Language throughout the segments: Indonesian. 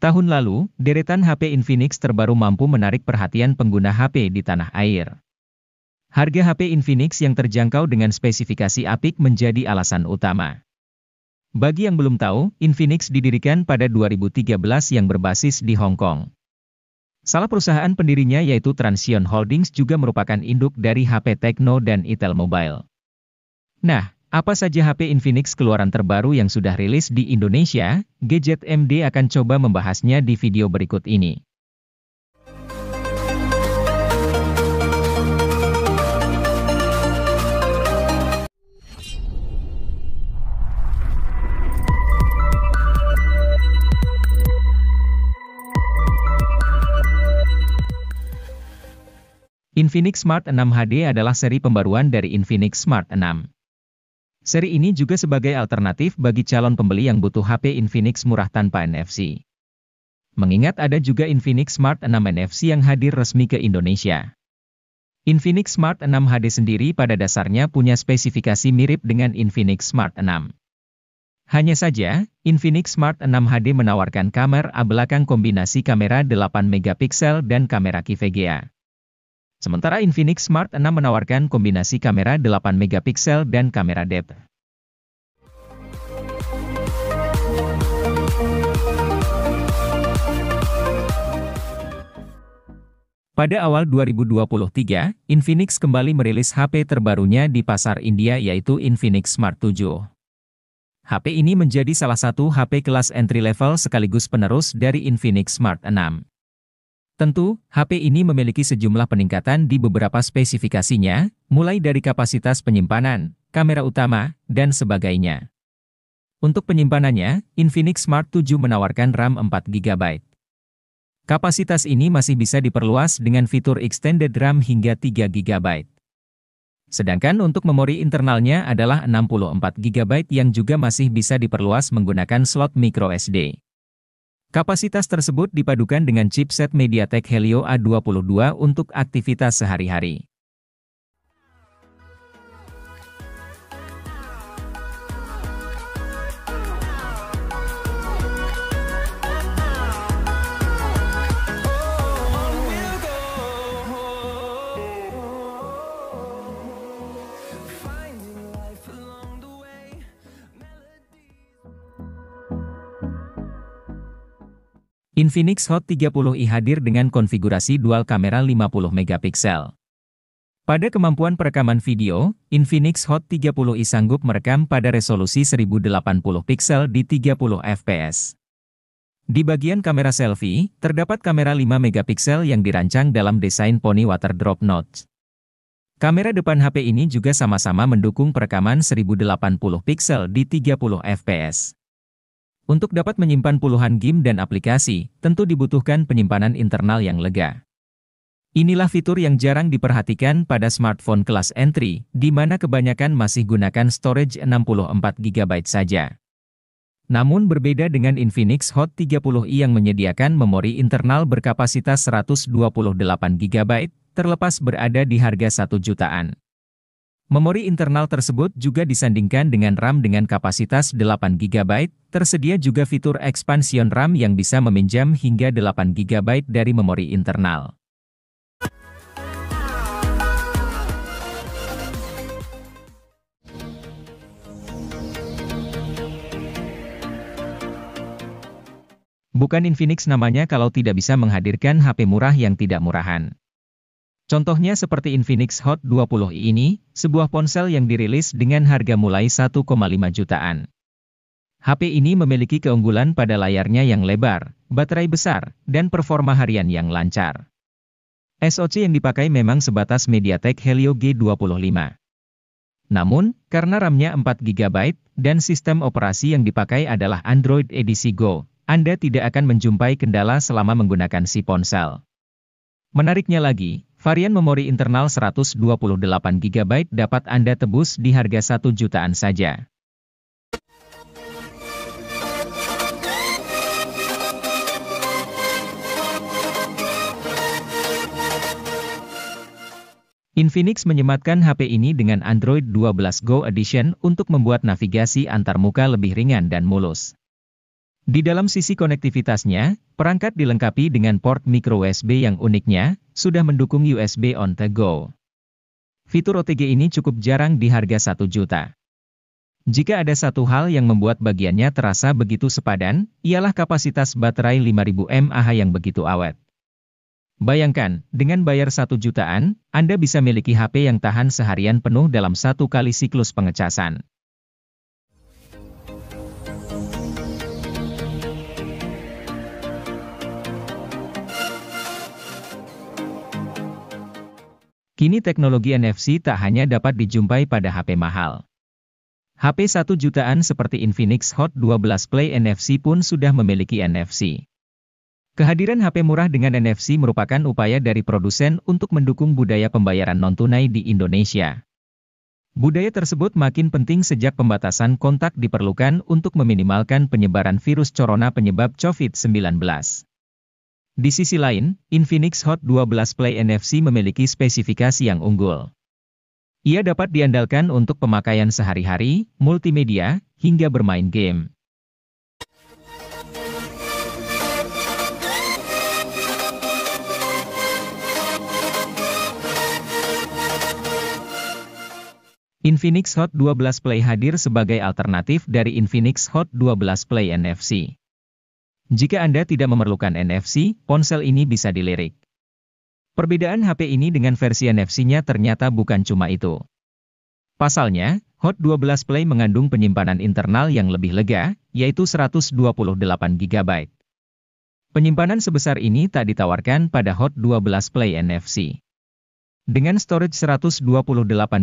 Tahun lalu, deretan HP Infinix terbaru mampu menarik perhatian pengguna HP di tanah air. Harga HP Infinix yang terjangkau dengan spesifikasi apik menjadi alasan utama. Bagi yang belum tahu, Infinix didirikan pada 2013 yang berbasis di Hong Kong. Salah perusahaan pendirinya yaitu Transsion Holdings juga merupakan induk dari HP Tecno dan Itel Mobile. Nah, apa saja HP Infinix keluaran terbaru yang sudah rilis di Indonesia? Gadget MD akan coba membahasnya di video berikut ini. Infinix Smart 6 HD adalah seri pembaruan dari Infinix Smart 6. Seri ini juga sebagai alternatif bagi calon pembeli yang butuh HP Infinix murah tanpa NFC. Mengingat ada juga Infinix Smart 6 NFC yang hadir resmi ke Indonesia. Infinix Smart 6 HD sendiri pada dasarnya punya spesifikasi mirip dengan Infinix Smart 6. Hanya saja, Infinix Smart 6 HD menawarkan kamera belakang kombinasi kamera 8 megapiksel dan kamera QVGA. Sementara Infinix Smart 6 menawarkan kombinasi kamera 8 megapiksel dan kamera depth. Pada awal 2023, Infinix kembali merilis HP terbarunya di pasar India yaitu Infinix Smart 7. HP ini menjadi salah satu HP kelas entry level sekaligus penerus dari Infinix Smart 6. Tentu, HP ini memiliki sejumlah peningkatan di beberapa spesifikasinya, mulai dari kapasitas penyimpanan, kamera utama, dan sebagainya. Untuk penyimpanannya, Infinix Smart 7 menawarkan RAM 4GB. Kapasitas ini masih bisa diperluas dengan fitur Extended RAM hingga 3GB. Sedangkan untuk memori internalnya adalah 64GB yang juga masih bisa diperluas menggunakan slot microSD. Kapasitas tersebut dipadukan dengan chipset MediaTek Helio A22 untuk aktivitas sehari-hari. Infinix Hot 30i hadir dengan konfigurasi dual kamera 50 megapiksel. Pada kemampuan perekaman video, Infinix Hot 30i sanggup merekam pada resolusi 1080 piksel di 30 fps. Di bagian kamera selfie, terdapat kamera 5 megapiksel yang dirancang dalam desain Pony Water Drop Notch. Kamera depan HP ini juga sama-sama mendukung perekaman 1080 piksel di 30 fps. Untuk dapat menyimpan puluhan game dan aplikasi, tentu dibutuhkan penyimpanan internal yang lega. Inilah fitur yang jarang diperhatikan pada smartphone kelas entry, di mana kebanyakan masih gunakan storage 64GB saja. Namun berbeda dengan Infinix Hot 30i yang menyediakan memori internal berkapasitas 128GB, terlepas berada di harga 1 jutaan. Memori internal tersebut juga disandingkan dengan RAM dengan kapasitas 8GB, tersedia juga fitur expansion RAM yang bisa meminjam hingga 8GB dari memori internal. Bukan Infinix namanya kalau tidak bisa menghadirkan HP murah yang tidak murahan. Contohnya seperti Infinix Hot 20i ini, sebuah ponsel yang dirilis dengan harga mulai 1,5 jutaan. HP ini memiliki keunggulan pada layarnya yang lebar, baterai besar, dan performa harian yang lancar. SoC yang dipakai memang sebatas MediaTek Helio G25. Namun, karena RAM-nya 4GB, dan sistem operasi yang dipakai adalah Android edisi Go, Anda tidak akan menjumpai kendala selama menggunakan si ponsel. Menariknya lagi, varian memori internal 128GB dapat Anda tebus di harga 1 jutaan saja. Infinix menyematkan HP ini dengan Android 12 Go Edition untuk membuat navigasi antar muka lebih ringan dan mulus. Di dalam sisi konektivitasnya, perangkat dilengkapi dengan port micro USB yang uniknya, sudah mendukung USB on the go. Fitur OTG ini cukup jarang di harga 1 juta. Jika ada satu hal yang membuat bagiannya terasa begitu sepadan, ialah kapasitas baterai 5000 mAh yang begitu awet. Bayangkan, dengan bayar 1 jutaan, Anda bisa miliki HP yang tahan seharian penuh dalam 1 kali siklus pengecasan. Kini teknologi NFC tak hanya dapat dijumpai pada HP mahal. HP 1 jutaan seperti Infinix Hot 12 Play NFC pun sudah memiliki NFC. Kehadiran HP murah dengan NFC merupakan upaya dari produsen untuk mendukung budaya pembayaran non-tunai di Indonesia. Budaya tersebut makin penting sejak pembatasan kontak diperlukan untuk meminimalkan penyebaran virus corona penyebab COVID-19. Di sisi lain, Infinix Hot 12 Play NFC memiliki spesifikasi yang unggul. Ia dapat diandalkan untuk pemakaian sehari-hari, multimedia, hingga bermain game. Infinix Hot 12 Play hadir sebagai alternatif dari Infinix Hot 12 Play NFC. Jika Anda tidak memerlukan NFC, ponsel ini bisa dilirik. Perbedaan HP ini dengan versi NFC-nya ternyata bukan cuma itu. Pasalnya, Hot 12 Play mengandung penyimpanan internal yang lebih lega, yaitu 128 GB. Penyimpanan sebesar ini tak ditawarkan pada Hot 12 Play NFC. Dengan storage 128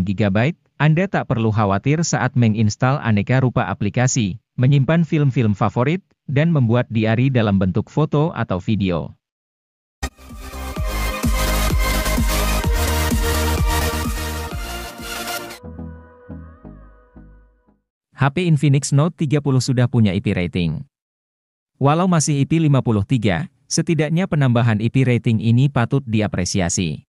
GB, Anda tak perlu khawatir saat menginstal aneka rupa aplikasi, menyimpan film-film favorit, dan membuat diari dalam bentuk foto atau video. HP Infinix Note 30 sudah punya IP rating. Walau masih IP 53, setidaknya penambahan IP rating ini patut diapresiasi.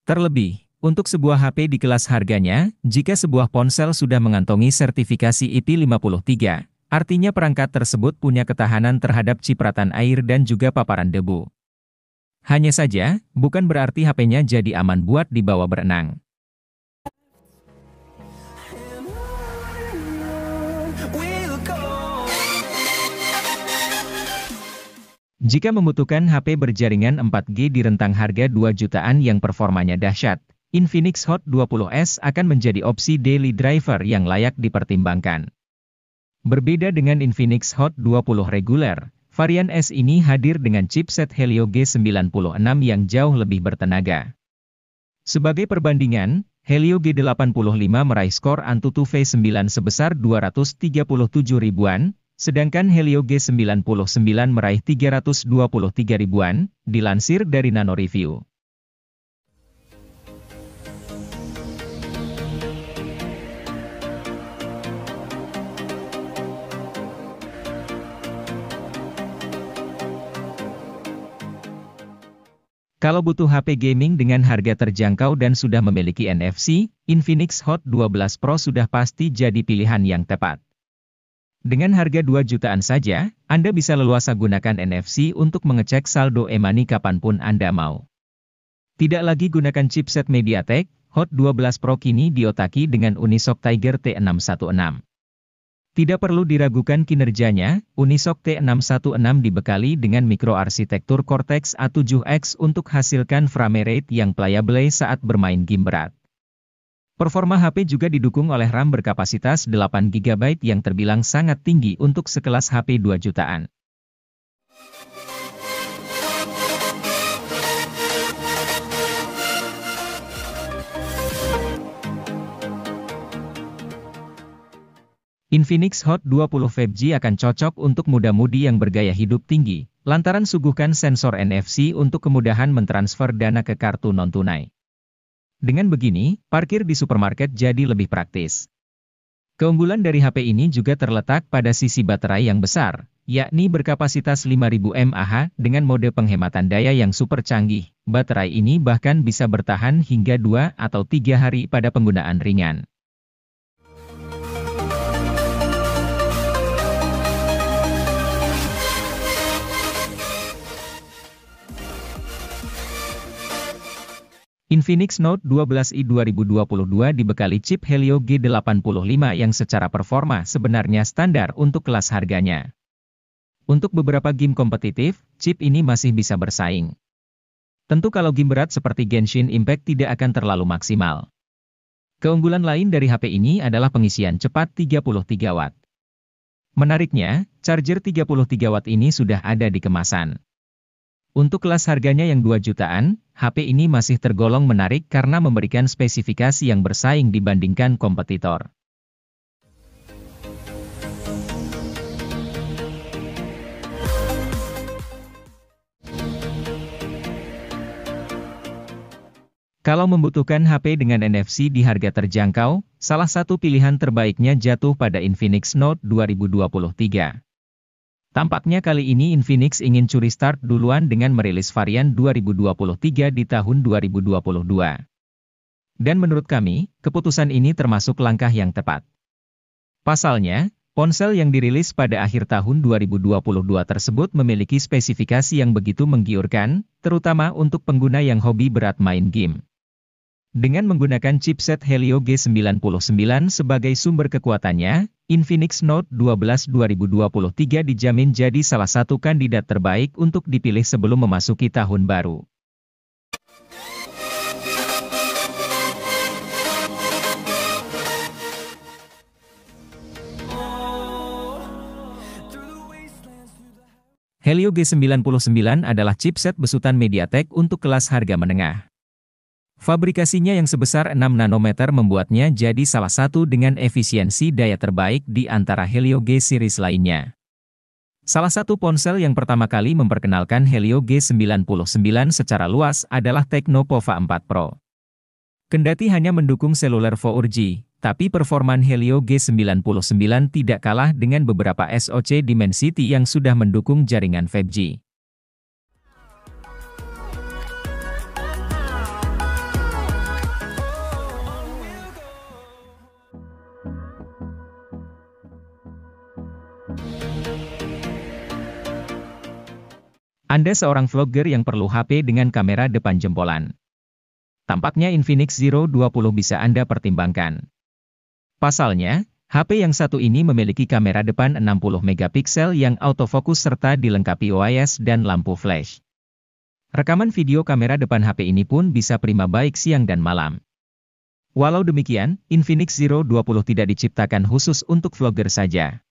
Terlebih, untuk sebuah HP di kelas harganya, jika sebuah ponsel sudah mengantongi sertifikasi IP 53, artinya perangkat tersebut punya ketahanan terhadap cipratan air dan juga paparan debu. Hanya saja, bukan berarti HP-nya jadi aman buat dibawa berenang. Jika membutuhkan HP berjaringan 4G di rentang harga 2 jutaan yang performanya dahsyat, Infinix Hot 20S akan menjadi opsi daily driver yang layak dipertimbangkan. Berbeda dengan Infinix Hot 20 reguler, varian S ini hadir dengan chipset Helio G96 yang jauh lebih bertenaga. Sebagai perbandingan, Helio G85 meraih skor Antutu V9 sebesar 237 ribuan, sedangkan Helio G99 meraih 323 ribuan, dilansir dari Nano Review. Kalau butuh HP gaming dengan harga terjangkau dan sudah memiliki NFC, Infinix Hot 12 Pro sudah pasti jadi pilihan yang tepat. Dengan harga 2 jutaan saja, Anda bisa leluasa gunakan NFC untuk mengecek saldo e-money kapanpun Anda mau. Tidak lagi gunakan chipset MediaTek, Hot 12 Pro kini diotaki dengan Unisoc Tiger T616. Tidak perlu diragukan kinerjanya, Unisoc T616 dibekali dengan mikroarsitektur Cortex A7X untuk hasilkan frame rate yang playable saat bermain game berat. Performa HP juga didukung oleh RAM berkapasitas 8 GB yang terbilang sangat tinggi untuk sekelas HP 2 jutaan. Infinix Hot 20 5G akan cocok untuk muda-mudi yang bergaya hidup tinggi, lantaran suguhkan sensor NFC untuk kemudahan mentransfer dana ke kartu non-tunai. Dengan begini, parkir di supermarket jadi lebih praktis. Keunggulan dari HP ini juga terletak pada sisi baterai yang besar, yakni berkapasitas 5000 mAh dengan mode penghematan daya yang super canggih. Baterai ini bahkan bisa bertahan hingga 2 atau 3 hari pada penggunaan ringan. Infinix Note 12i 2022 dibekali chip Helio G85 yang secara performa sebenarnya standar untuk kelas harganya. Untuk beberapa game kompetitif, chip ini masih bisa bersaing. Tentu kalau game berat seperti Genshin Impact tidak akan terlalu maksimal. Keunggulan lain dari HP ini adalah pengisian cepat 33 Watt. Menariknya, charger 33 Watt ini sudah ada di kemasan. Untuk kelas harganya yang 2 jutaan, HP ini masih tergolong menarik karena memberikan spesifikasi yang bersaing dibandingkan kompetitor. Kalau membutuhkan HP dengan NFC di harga terjangkau, salah satu pilihan terbaiknya jatuh pada Infinix Note 2023. Tampaknya kali ini Infinix ingin curi start duluan dengan merilis varian 2023 di tahun 2022. Dan menurut kami, keputusan ini termasuk langkah yang tepat. Pasalnya, ponsel yang dirilis pada akhir tahun 2022 tersebut memiliki spesifikasi yang begitu menggiurkan, terutama untuk pengguna yang hobi berat main game. Dengan menggunakan chipset Helio G99 sebagai sumber kekuatannya, Infinix Note 12 2023 dijamin jadi salah satu kandidat terbaik untuk dipilih sebelum memasuki tahun baru. Helio G99 adalah chipset besutan MediaTek untuk kelas harga menengah. Fabrikasinya yang sebesar 6 nanometer membuatnya jadi salah satu dengan efisiensi daya terbaik di antara Helio G series lainnya. Salah satu ponsel yang pertama kali memperkenalkan Helio G99 secara luas adalah Tecno Pova 4 Pro. Kendati hanya mendukung seluler 4G, tapi performan Helio G99 tidak kalah dengan beberapa SoC Dimensity yang sudah mendukung jaringan 5G. Anda seorang vlogger yang perlu HP dengan kamera depan jempolan. Tampaknya Infinix Zero 20 bisa Anda pertimbangkan. Pasalnya, HP yang satu ini memiliki kamera depan 60 megapiksel yang autofokus serta dilengkapi OIS dan lampu flash. Rekaman video kamera depan HP ini pun bisa prima baik siang dan malam. Walau demikian, Infinix Zero 20 tidak diciptakan khusus untuk vlogger saja.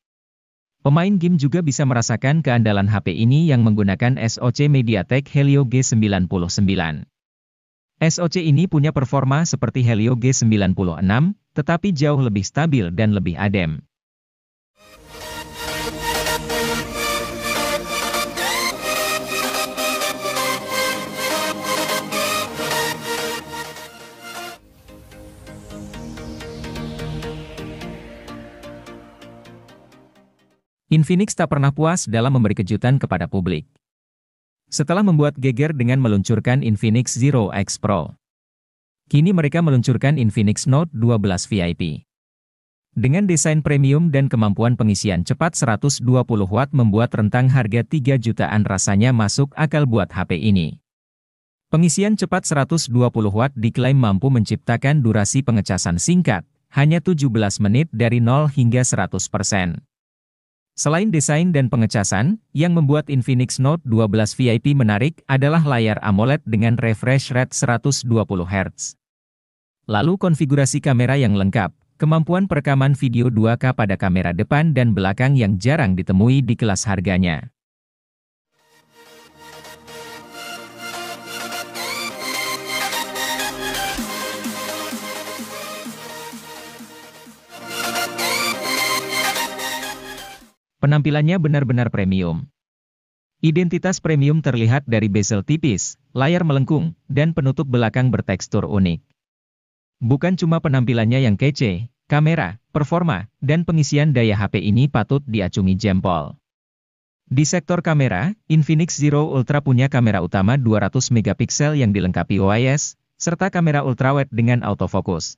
Pemain game juga bisa merasakan keandalan HP ini yang menggunakan SoC MediaTek Helio G99. SoC ini punya performa seperti Helio G96, tetapi jauh lebih stabil dan lebih adem. Infinix tak pernah puas dalam memberi kejutan kepada publik. Setelah membuat geger dengan meluncurkan Infinix Zero X Pro, kini mereka meluncurkan Infinix Note 12 VIP. Dengan desain premium dan kemampuan pengisian cepat 120 Watt membuat rentang harga 3 jutaan rasanya masuk akal buat HP ini. Pengisian cepat 120 Watt diklaim mampu menciptakan durasi pengecasan singkat, hanya 17 menit dari 0 hingga 100%. Selain desain dan pengecasan, yang membuat Infinix Note 12 VIP menarik adalah layar AMOLED dengan refresh rate 120 Hz. Lalu konfigurasi kamera yang lengkap, kemampuan perekaman video 2K pada kamera depan dan belakang yang jarang ditemui di kelas harganya. Penampilannya benar-benar premium. Identitas premium terlihat dari bezel tipis, layar melengkung, dan penutup belakang bertekstur unik. Bukan cuma penampilannya yang kece, kamera, performa, dan pengisian daya HP ini patut diacungi jempol. Di sektor kamera, Infinix Zero Ultra punya kamera utama 200 megapiksel yang dilengkapi OIS, serta kamera ultrawide dengan autofokus.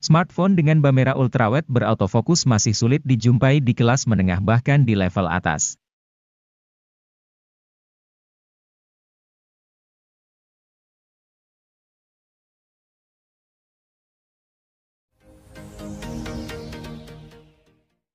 Smartphone dengan kamera ultrawide berautofokus masih sulit dijumpai di kelas menengah bahkan di level atas.